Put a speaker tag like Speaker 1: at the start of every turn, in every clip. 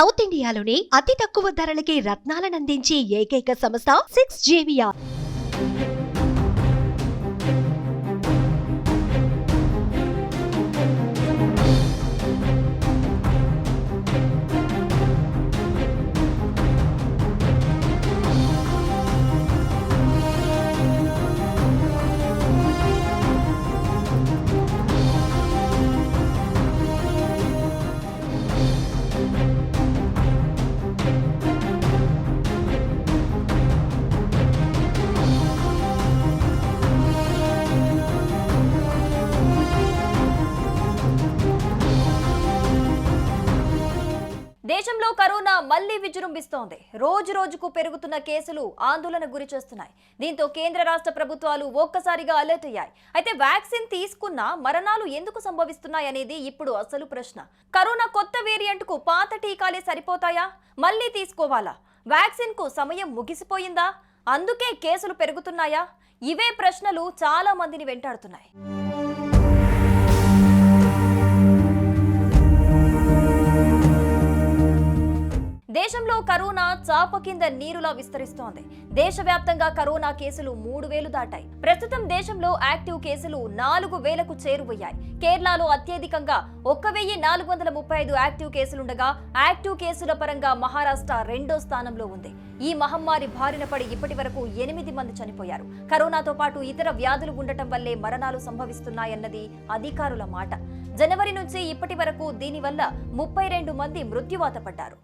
Speaker 1: South ఇండియాలోని అతి తక్కువ ధరలకి రత్నాలనందించే ఏకైక సంస్థ 6JVR.
Speaker 2: దేశంలో కరోనా మళ్లీ విజృంభిస్తోంది. రోజు రోజుకు పెరుగుతున్న కేసులు ఆందోళన గురి చేస్తున్నాయి. దీంతో కేంద్ర రాష్ట్ర ప్రభుత్వాలు ఒక్కసారిగా అలర్ట్ అయ్యాయి. అయితే వ్యాక్సిన్ తీసుకున్నా మరణాలు ఎందుకు సంభవిస్తున్నాయనేది ఇప్పుడు అసలు ప్రశ్న. కరోనా కొత్త వేరియంట్ కు పాత టీకాలే సరిపోతాయా? మళ్లీ తీసుకోవాలా? వ్యాక్సిన్ కు సమయం ముగిసిపోయిందా? అందుకే కేసులు పెరుగుతున్నాయా? ఇవే ప్రశ్నలు చాలా మందిని వెంటాడుతున్నాయి. దేశంలో కరోనా చాప కింద నీరులా విస్తరిస్తోంది. దేశవ్యాప్తంగా కరోనా కేసులు 3,000 దాటాయి. ప్రస్తుతం దేశంలో యాక్టివ్ కేసులు 4,000కు చేరువయ్యాయి. కేరళలో అత్యధికంగా 1,435 యాక్టివ్ కేసులుండగా యాక్టివ్ కేసుల పరంగా మహారాష్ట్ర 2వ స్థానంలో ఉంది. ఈ మహమ్మారి బారిన పడి ఇప్పటి వరకు 8 మంది చనిపోయారు. కరోనాతో పాటు ఇతర వ్యాధులు ఉండటం వల్లే మరణాలు సంభవిస్తున్నాయన్నది అధికారుల మాట. జనవరి నుంచి ఇప్పటి వరకు దీనివల్ల 32 మంది మృత్యువాత పడ్డారు.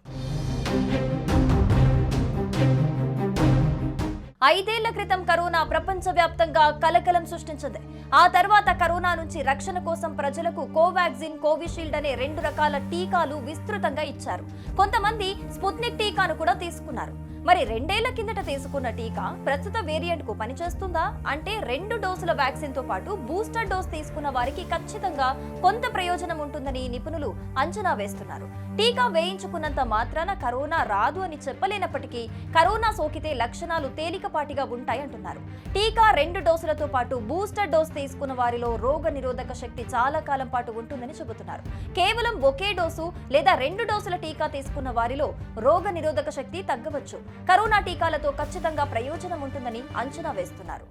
Speaker 2: 5 ఏళ్ల క్రితం కరోనా ప్రపంచవ్యాప్తంగా కలకలం సృష్టించింది. ఆ తర్వాత కరోనా నుంచి రక్షణ కోసం ప్రజలకు కోవాక్సిన్, కోవిషీల్డ్ అనే 2 రకాల టీకాలు విస్తృతంగా ఇచ్చారు. కొంతమంది స్పుత్నిక్ టీకాను కూడా తీసుకున్నారు. మరి 2 ఏళ్ల కిందట తీసుకున్న టీకా ప్రస్తుత వేరియంట్ కు పనిచేస్తుందా అంటే 2 డోసుల వ్యాక్సిన్ తో పాటు బూస్టర్ డోస్ తీసుకున్న వారికి ఖచ్చితంగా కొంత ప్రయోజనం ఉంటుందని నిపుణులు అంచనా వేస్తున్నారు. టీకా వేయించుకున్నంత మాత్రాన కరోనా రాదు అని చెప్పలేనప్పటికీ కరోనా సోకితే లక్షణాలు తేలికపాటిగా ఉంటాయంటున్నారు. టీకా 2 డోసులతో పాటు బూస్టర్ డోస్ తీసుకున్న వారిలో రోగ నిరోధక శక్తి చాలా కాలం పాటు ఉంటుందని చెబుతున్నారు. కేవలం ఒకే డోసు లేదా 2 డోసుల టీకా తీసుకున్న వారిలో రోగ నిరోధక శక్తి తగ్గవచ్చు. కరోనా టీకాలతో ఖచ్చితంగా ప్రయోజనం ఉంటుందని అంచనా వేస్తున్నారు.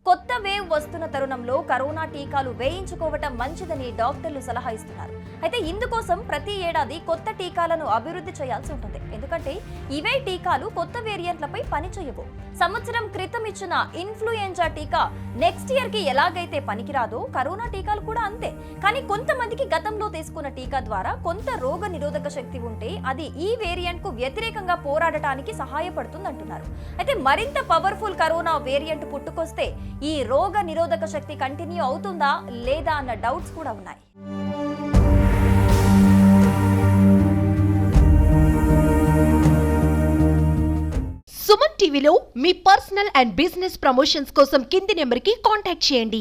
Speaker 2: కొత్త వేవ్ వస్తున్న తరుణంలో కరోనా టీకాలు వేయించుకోవటం మంచిదని డాక్టర్లు సలహా ఇస్తున్నారు. అయితే ఇందుకోసం ప్రతి ఏడాది కొత్త టీకాలను అభివృద్ధి చేయాల్సి ఉంటుంది. ఎందుకంటే ఇవే టీకాలు కొత్త వేరియంట్లపై పనిచేయవు. సంవత్సరం క్రితం ఇచ్చిన ఇన్ఫ్లుయెంజా టీకా నెక్స్ట్ ఇయర్ కి ఎలాగైతే పనికిరాదో కరోనా టీకాలు కూడా అంతే. కానీ కొంతమందికి గతంలో తీసుకున్న టీకా ద్వారా కొంత రోగ నిరోధక శక్తి ఉంటే అది ఈ వేరియంట్ కు వ్యతిరేకంగా పోరాడటానికి సహాయపడుతుందంటున్నారు. అయితే మరింత పవర్ఫుల్ కరోనా వేరియంట్ పుట్టుకొస్తే ఈ రోగ నిరోధక శక్తి కంటిన్యూ అవుతుందా లేదా అన్న డౌట్స్ కూడా ఉన్నాయి.
Speaker 1: సుమన్ టీవీలో మీ పర్సనల్ అండ్ బిజినెస్ ప్రమోషన్స్ కోసం కింది నెంబర్కి కాంటాక్ట్ చేయండి.